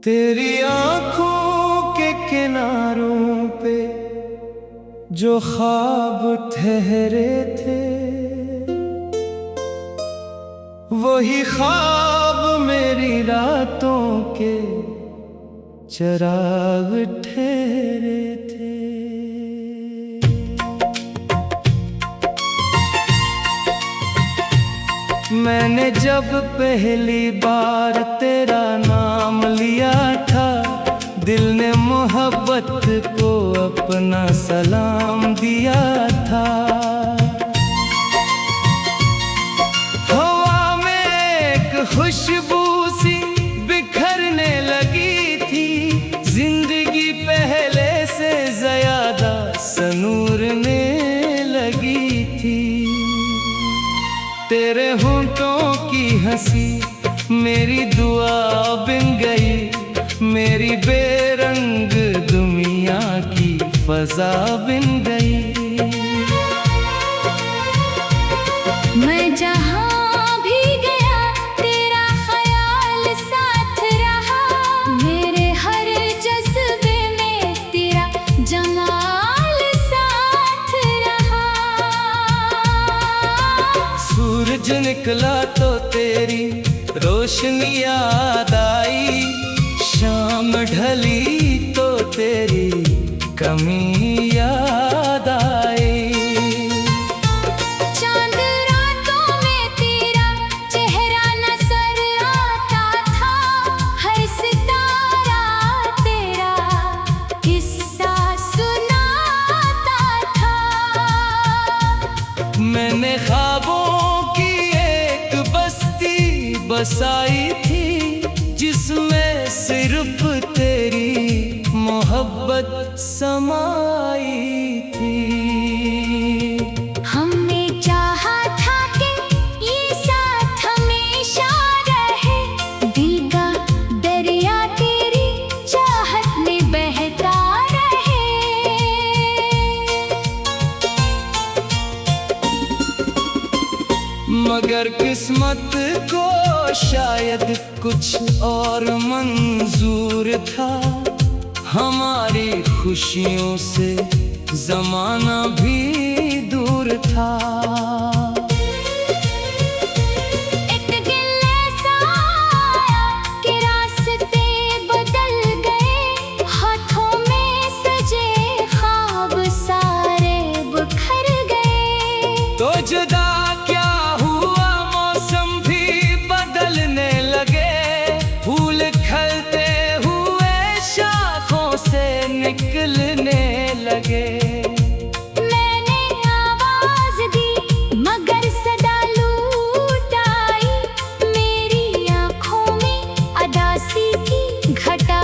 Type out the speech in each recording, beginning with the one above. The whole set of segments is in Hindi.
तेरी आंखों के किनारों पे जो ख्वाब ठहरे थे, वही ख्वाब मेरी रातों के चिराग ठहरे थे। मैंने जब पहली बार तेरा नाम लिया था, दिल ने मोहब्बत को अपना सलाम दिया था। हवा में एक खुशबू सी बिखरने लगी थी, जिंदगी पहले से ज्यादा सनूरने लगी थी। तेरे होंठों की हंसी मेरी दुआ बन गई, मेरी बेरंग दुनिया की फजा बन गई। मैं जहाँ भी गया तेरा ख्याल साथ रहा, मेरे हर जज्बे में तेरा जमाल साथ रहा। सूरज निकला तो तेरी रोशनी याद आई, शाम ढली तो तेरी कमी याद आई। चांद रातों में तेरा चेहरा नजर आता था, हर सितारा तेरा किस्सा सुनाता था। मैंने ख्वाबों की एक बस्ती बसाई थी, जिसमें सिर्फ तेरी मोहब्बत समाई थी। हमने चाहा था कि ये साथ हमेशा रहे, दिल का दरिया तेरी चाहत में बहता रहे। मगर किस्मत को शायद कुछ और मंजूर था, हमारी खुशियों से जमाना भी दूर था। एक दिल ऐसा आया कि रास्ते बदल गए, हाथों में सजे ख्वाब सारे बिखर गए। तो जुदा क्या हुआ, मौसम भी बदलने लगे, फूल खिलते हुए शाखों से निकलने लगे। मैंने आवाज दी मगर सदा लूट आई, मेरी आंखों में अदासी की घटा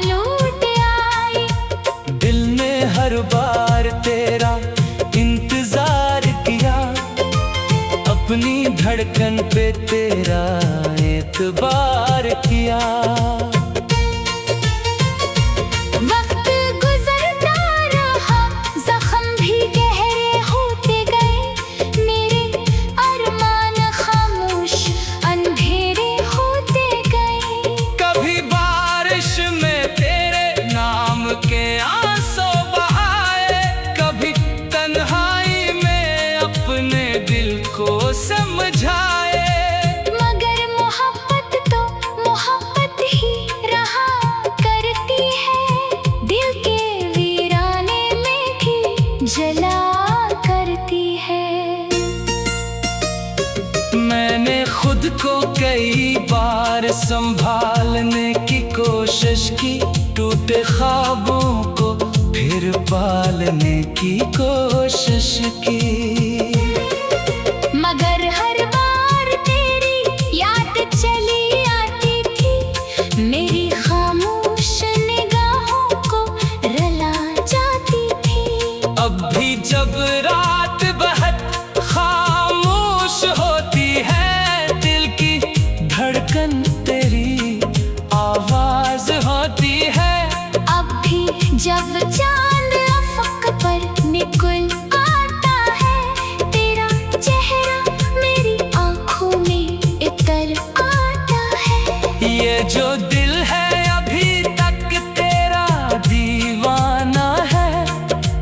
लूट आई। दिल ने हर बार तेरा इंतजार किया, अपनी धड़कन पे तेरा एतबार किया। वक्त गुजरता रहा, जख्म भी गहरे होते गए, मेरे अरमान खामोश अंधेरे होते गए। कभी बारिश में तेरे नाम के आंसू बहाए, कभी तन्हाई में अपने दिल को समझाए। मगर मोहब्बत तो मोहब्बत ही रहा करती है, दिल के वीराने में भी जला करती है। मैंने खुद को कई बार संभालने की कोशिश की, टूटे ख्वाबों को फिर पालने की कोशिश की। मगर हर बार तेरी याद चली आती थी, मेरी खामोश निगाहों को रला जाती थी। अब भी जब रात बहुत खामोश होती है, दिल की धड़कन तेरी आवाज जब चांद अफक पर निकल आता है, तेरा चेहरा मेरी आंखों में इतर आता है। ये जो दिल है अभी तक तेरा दीवाना है,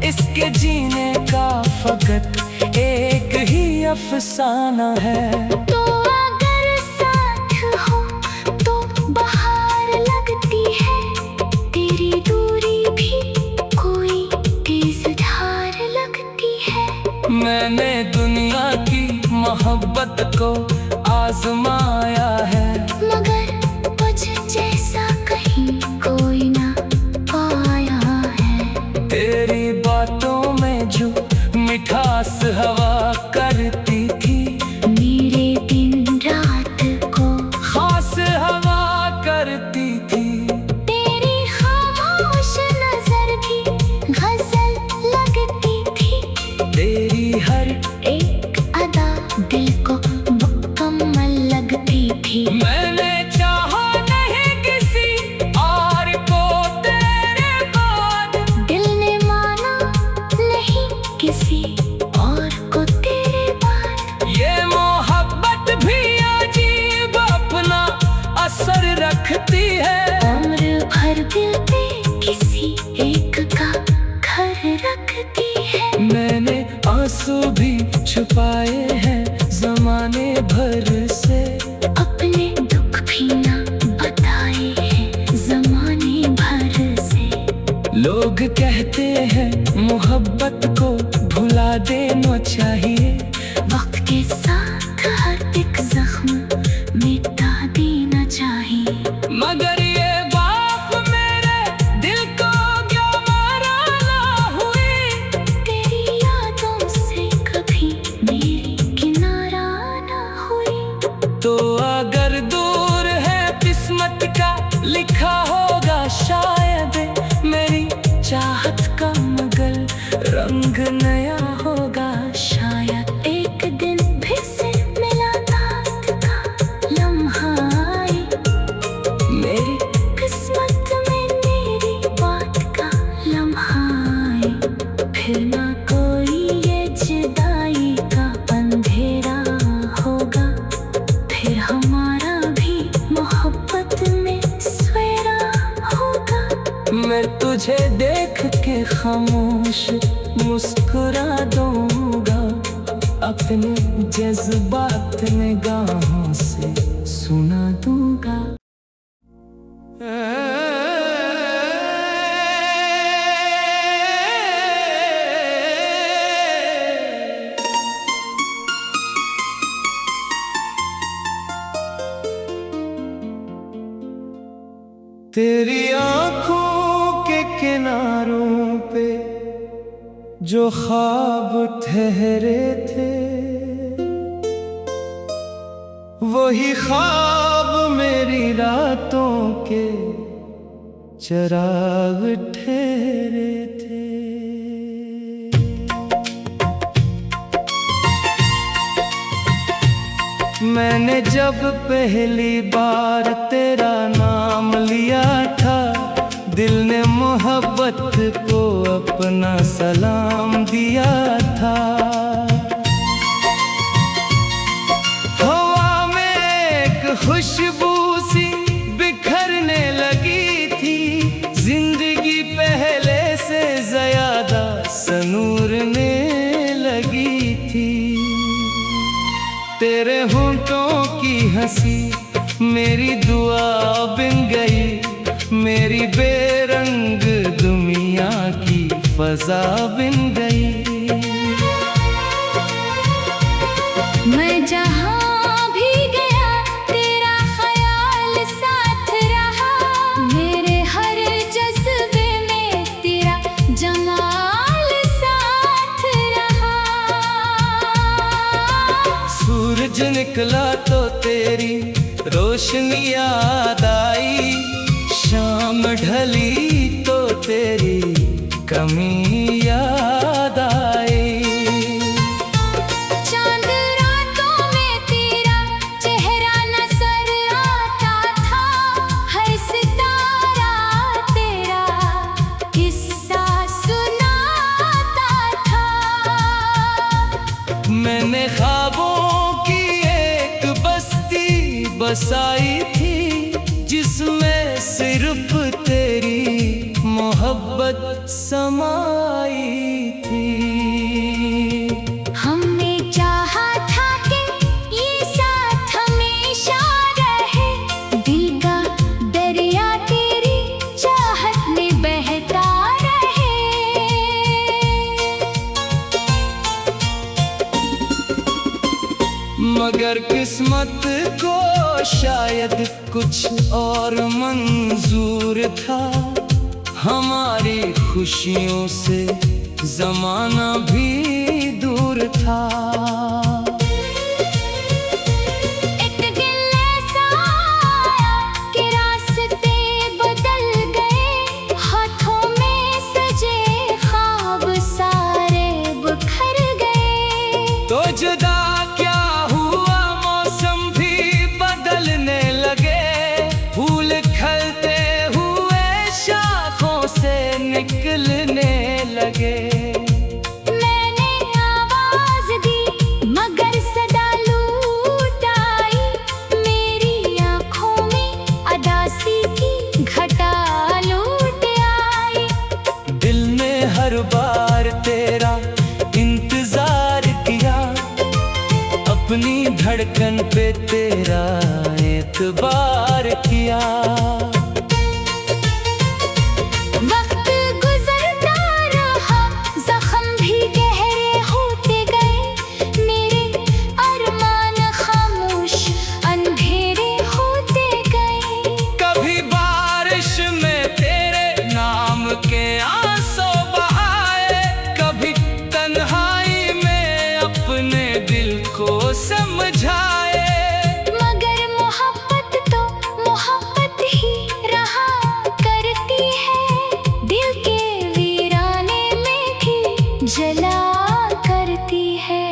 इसके जीने का फकत एक ही अफसाना है। तो अगर साथ हो तो बाहर लगती है, तेरी दूरी भी कोई तेज धार लगती है। मैंने दुनिया की मोहब्बत को आजमाया है, मगर तुझ जैसा कहीं कोई ना पाया है। तेरी बातों में जो मिठास हवा करती थी, मेरे दिन रात को खास हवा करती थी। तेरी खामोश नजर भी गजल लगती थी, तेरी हर एक अदा दिल को मुकम्मल लगती थी। मैंने चाहा नहीं किसी और को तेरे बाद, दिल ने माना नहीं किसी और को तेरे बाद। ये मोहब्बत भी अजीब अपना असर रखती है। उम्र भर दिल पे किसी एक का घर रखती है। मैंने आंसू भी छुपाए हैं जमाने भर से, अपने दुख भी ना बताए हैं जमाने भर से। लोग कहते हैं मोहब्बत को भुला देना चाहिए, वक्त के साथ हर एक जख्म मिटा देना चाहिए। मगर ये बात मेरे दिल को क्यों मराना हुई। तेरी यादों से कभी मेरी किनारा ना हुई। तो अगर दूर है किस्मत का लिखा होगा शायद, मेरी चाहत का मगर रंग नया होगा शायद। एक दिन फिर से मुलाकात का लम्हा आए, मेरी किस्मत में मेरी बात का लम्हा आए। फिर ना कोई ये जुदाई का अंधेरा होगा, फिर हमारा भी मोहब्बत में सवेरा होगा। मैं तुझे देख के खामोश मुस्कुरा दूंगा, अपने जज्बात निगाहों से सुना दूंगा। तेरी आंखों के किनारों पे जो ख्वाब ठहरे थे, वही ख्वाब मेरी रातों के चिराग ठहरे थे। मैंने जब पहली बार तेरा नाम लिया था, दिल ने मोहब्बत को अपना सलाम दिया था। हवा में एक खुशबू सी बिखरने लगी थी, जिंदगी पहले से ज्यादा सनूरने लगी थी। तेरे होंठों की हंसी मेरी दुआ बन गई, मेरी बेरंग दुनिया की फजा बन गई। मैं जहाँ भी गया तेरा ख्याल साथ रहा, मेरे हर जज्बे में तेरा जमाल साथ रहा। सूरज निकला तो तेरी रोशनी याद आई, शाम ढली तो तेरी कमी याद आई। चांद रातों में तेरा चेहरा नजर आता था, हर सितारा तेरा किस्सा बसाई थी, जिसमें सिर्फ तेरी मोहब्बत समाई थी। हमने चाहा था कि ये साथ हमेशा रहे, दिल का दरिया तेरी चाहत में बहता रहे। मगर किस्मत को शायद कुछ और मंजूर था, हमारी खुशियों से जमाना भी दूर था। एक दिल ऐसा आया कि रास्ते बदल गए, हाथों में सजे ख्वाब सारे बिखर गए। तो जुदा क्या हुआ, मौसम भी बदलने लगे, फूल खिलते हुए शाखों से निकलने लगे। मैंने आवाज दी मगर सदा लूट आई, मेरी आँखों में अदासी की घटा लूट आई। दिल ने हर बार तेरा इंतजार किया, अपनी धड़कन पे तेरा एतबार किया। वक्त गुजरता रहा, जख्म भी गहरे होते गए, मेरे अरमान खामोश अंधेरे होते गए। कभी बारिश में तेरे नाम के आंसू बहाए, कभी तन्हाई में अपने दिल को समझाए। मगर मोहब्बत तो मोहब्बत ही रहा करती है, दिल के वीराने में भी जला करती है।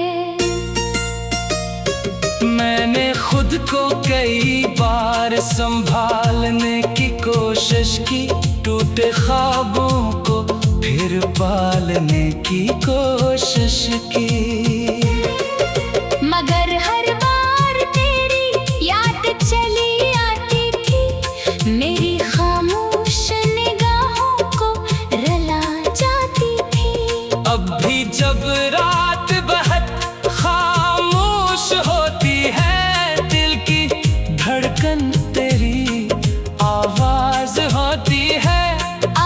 मैंने खुद को कई बार संभालने की कोशिश की, टूटे ख्वाबों को फिर पालने की कोशिश की। मगर हर बार तेरी याद चली आती थी, मेरी खामोश निगाहों को रुला जाती थी। अब भी जब रात बहुत खामोश होती है, दिल की धड़कन तेरी आवाज होती है।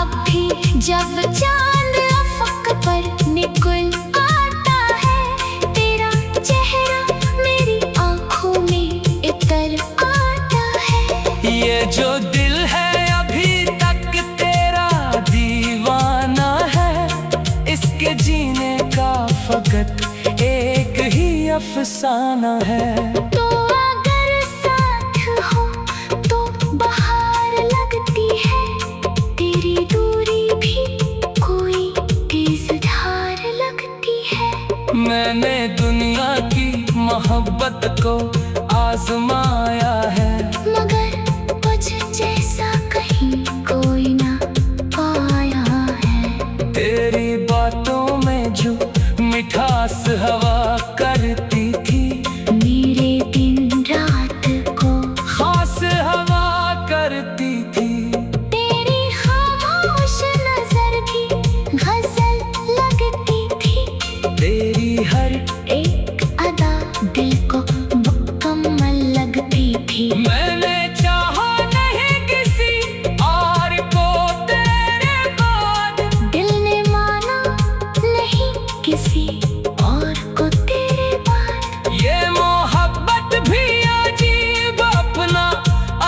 अब भी जब चांद अफक पर निकल आता है, तेरा चेहरा मेरी आंखों में इतर आता है। ये जो दिल है अभी तक तेरा दीवाना है, इसके जीने का फकत एक ही अफसाना है। तो अगर साथ हो तो बहार लगती है, तेरी दूरी भी कोई तेज धार लगती है। मैंने दुनिया की मोहब्बत को आजमाया है, मगर कुछ जैसा कहीं कोई ना पाया है। तेरी बातों में जो मिठास हवा करती थी, मेरे दिन रात को खास हवा करती थी। तेरी खामोश नजर भी गजल लगती थी, तेरी हर एक अदा दिल को मुकम्मल लगती थी। मैंने चाहा नहीं किसी और को तेरे बाद, दिल ने माना नहीं किसी और को तेरे बाद। ये मोहब्बत भी अजीब अपना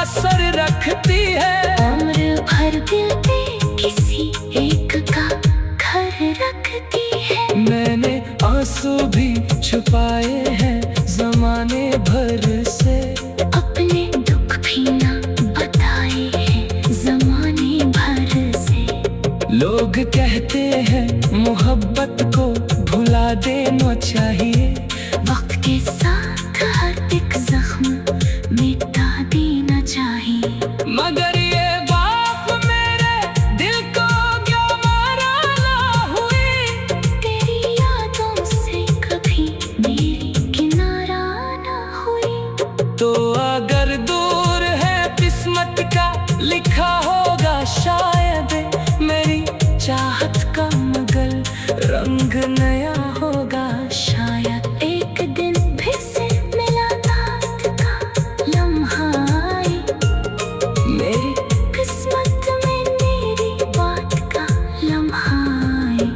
असर रखती है। उम्र भर दिल पे किसी एक का घर रखती है। मैंने आंसू भी छुपाए हैं जमाने भर से, अपने दुख भी ना बताए हैं जमाने भर से। लोग कहते हैं मोहब्बत को भुला देना चाहिए, वक्त के साथ हर एक जख्म मिटा देना चाहिए। मगर ये बात मेरे दिल को क्यों मारा ना हुई। तेरी यादों से कभी मेरी किनारा ना हुई। तो अगर दो मेरी किस्मत में मेरी बात का लम्हा आए,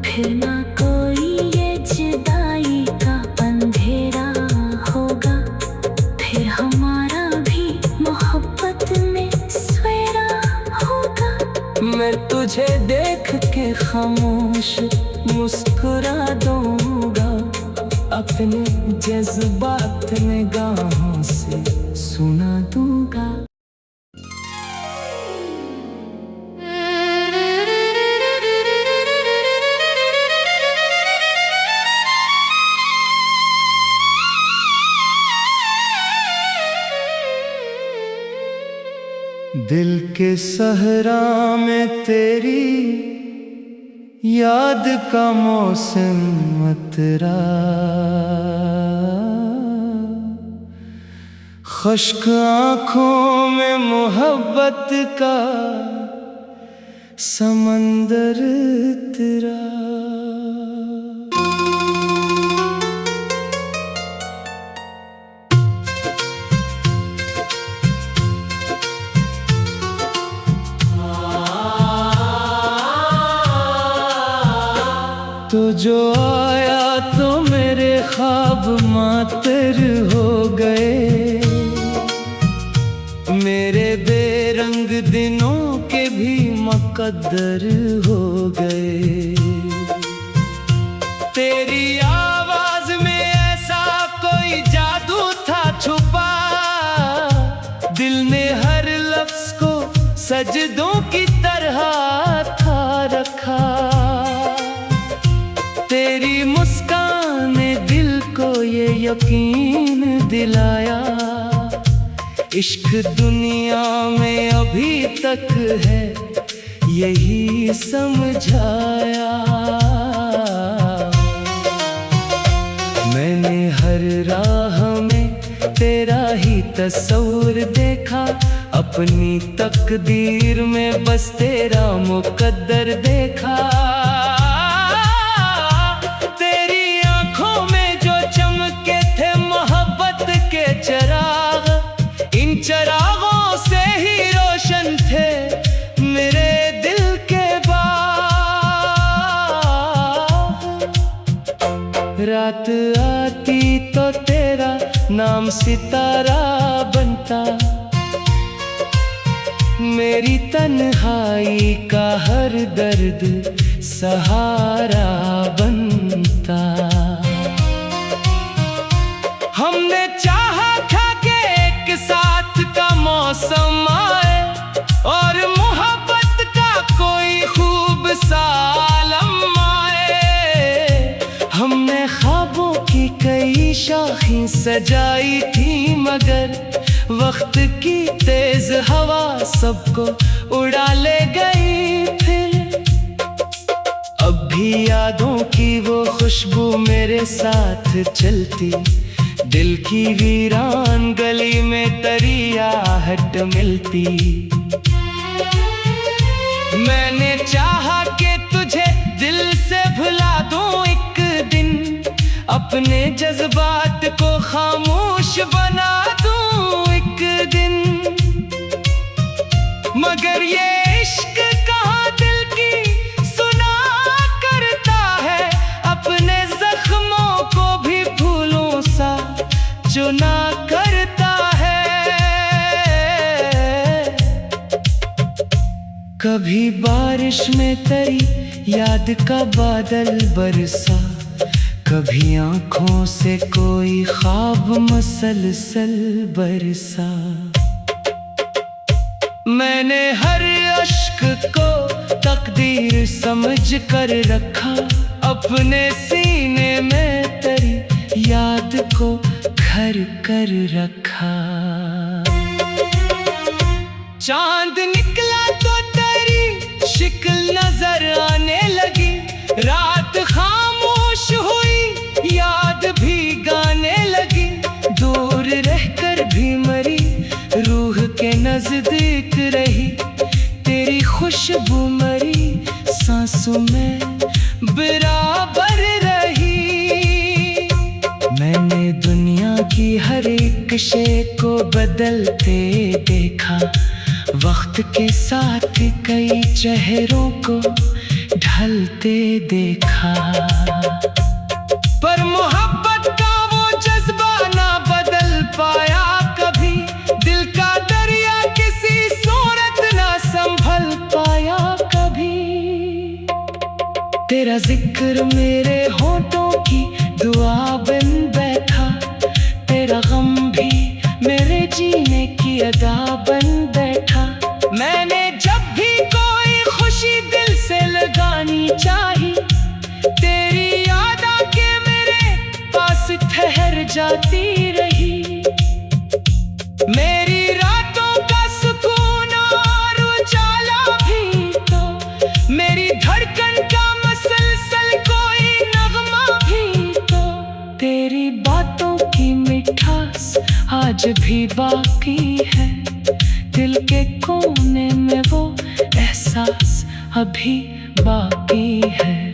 फिर ना कोई ये जुदाई का अंधेरा होगा, फिर हमारा भी मोहब्बत में सवेरा होगा। मैं तुझे देख के खामोश मुस्कुरा दूंगा, अपने जज्बात निगाहों से सुना दूंगा। दिल के सहरा में तेरी याद का मौसम मतरा, खुश्क आँखों में मोहब्बत का समंदर तेरा। तो जो आया तो मेरे ख्वाब मातर हो गए, मेरे बेरंग दिनों के भी मुकद्दर हो गए। तेरी आवाज में ऐसा कोई जादू था छुपा, दिल ने हर लफ्ज को सजदों की तरह था रखा। तेरी मुस्कान ने दिल को ये यकीन दिलाया, इश्क दुनिया में अभी तक है यही समझाया। मैंने हर राह में तेरा ही तस्वीर देखा, अपनी तकदीर में बस तेरा मुकद्दर देखा। चिराग, इन चिरागों से ही रोशन थे मेरे दिल के बाग। रात आती तो तेरा नाम सितारा बनता, मेरी तन्हाई का हर दर्द सहारा बनता। हमने चाहा था कि एक साथ का मौसम आए और मोहब्बत का कोई खूब सा आलम आए। हमने ख्वाबों की कई शाखें सजाई थी, मगर वक्त की तेज हवा सबको उड़ा ले गई। फिर अब भी यादों की वो खुशबू मेरे साथ चलती, दिल की वीरान गली में तेरी आहट मिलती। मैंने चाहा कि तुझे दिल से भुला दूं एक दिन, अपने जज्बात को खामोश बना दूं एक दिन, मगर ये इश्क कहाँ दिल की सुना करता है, अपने जख्मों को भी फूलों सा चुना करता है। कभी बारिश में तेरी याद का बादल बरसा, कभी आँखों से कोई ख्वाब मसलसल बरसा। मैंने हर अश्क को तकदीर समझ कर रखा, अपने सीने में तेरी याद को घर कर रखा। चांद निकला तो तेरी शिक्ल नजर आने लगी, रात खामोश हुई याद भी गाने लगी। दूर रहकर भी मरी रूह के नजदीक रही, तेरी खुशबू मरी सांसों में बराबर रही। मैंने दुनिया की हर एक शे को बदलते देखा, वक्त के साथ कई चेहरों को ढलते देखा, पर मोहब्बत का वो जज्बा ना बदल पाया कभी। दिल का दरिया किसी सूरत ना संभल पाया कभी। तेरा जिक्र मेरे होठों की दुआ बन बैठा, तेरा गम भी मेरे जीने की अदा बन बैठा। मैंने जब भी कोई खुशी दिल से लगानी चाही, तेरी याद आके मेरे पास ठहर जाती रही। मेरी रातों का सुकून और उजाला भी तो, मेरी धड़कन का मसलसल कोई नगमा भी तो। तेरी बातों की मिठास आज भी बाकी है, दिल के कोने में वो एहसास अभी बाकी है।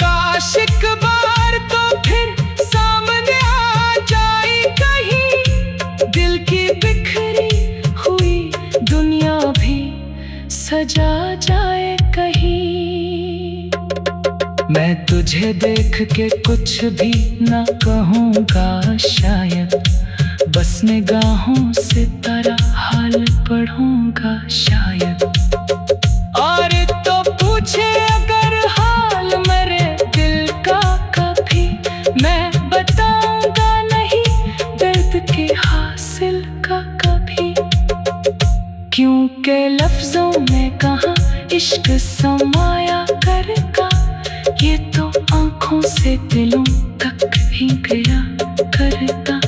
काश एक बार तो फिर सामने आ जाए कहीं, दिल की बिखरी हुई दुनिया भी सजा जाए कहीं। मैं तुझे देख के कुछ भी ना कहूँगा शायद, बस निगाहों से तेरा हाल पढ़ूंगा शायद। और तो पूछे अगर हाल मेरे दिल का कभी, मैं बताऊंगा नहीं दर्द के हासिल का कभी। क्योंकि लफ्जों में कहाँ इश्क समाया करता, ये तो आंखों से दिलों तक भी गया करता।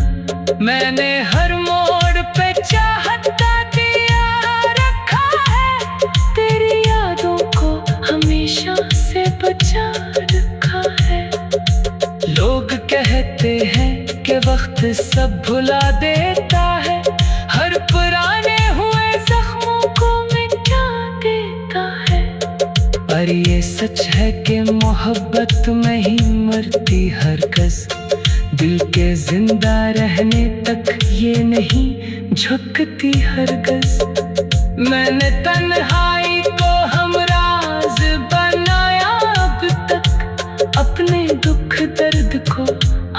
मैंने हर मोड़ पे चाहता दिया रखा है, तेरी यादों को हमेशा से बचा रखा है। लोग कहते हैं कि वक्त सब भुला देता है, हर पुराने हुए जख्मों को मिटा देता है। पर ये सच है कि मोहब्बत में ही मरती हरगिज़, दिल के जिंदा रहने तक ये नहीं झुकती हरगिज़। मैंने तन्हाई को हमराज बनाया अब तक, अपने दुख दर्द को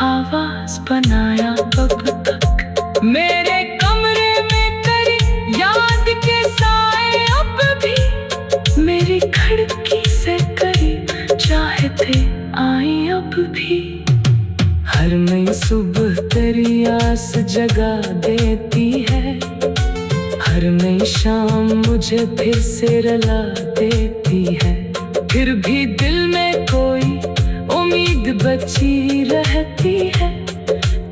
आवाज बनाया अब तक। मेरे कमरे में तेरी याद के साए अब भी, मेरी खिड़की से करीब चाहते आए अब भी। हर नई सुबह तेरी आस जगा देती है, हर नई शाम मुझे फिर से रुला देती है। फिर भी दिल में कोई उम्मीद बची रहती है,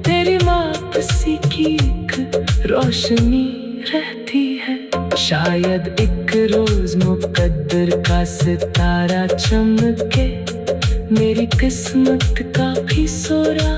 तेरी वापसी की एक रोशनी रहती है। शायद एक रोज मुकद्दर का सितारा चमके, मेरी किस्मत का भी सोरा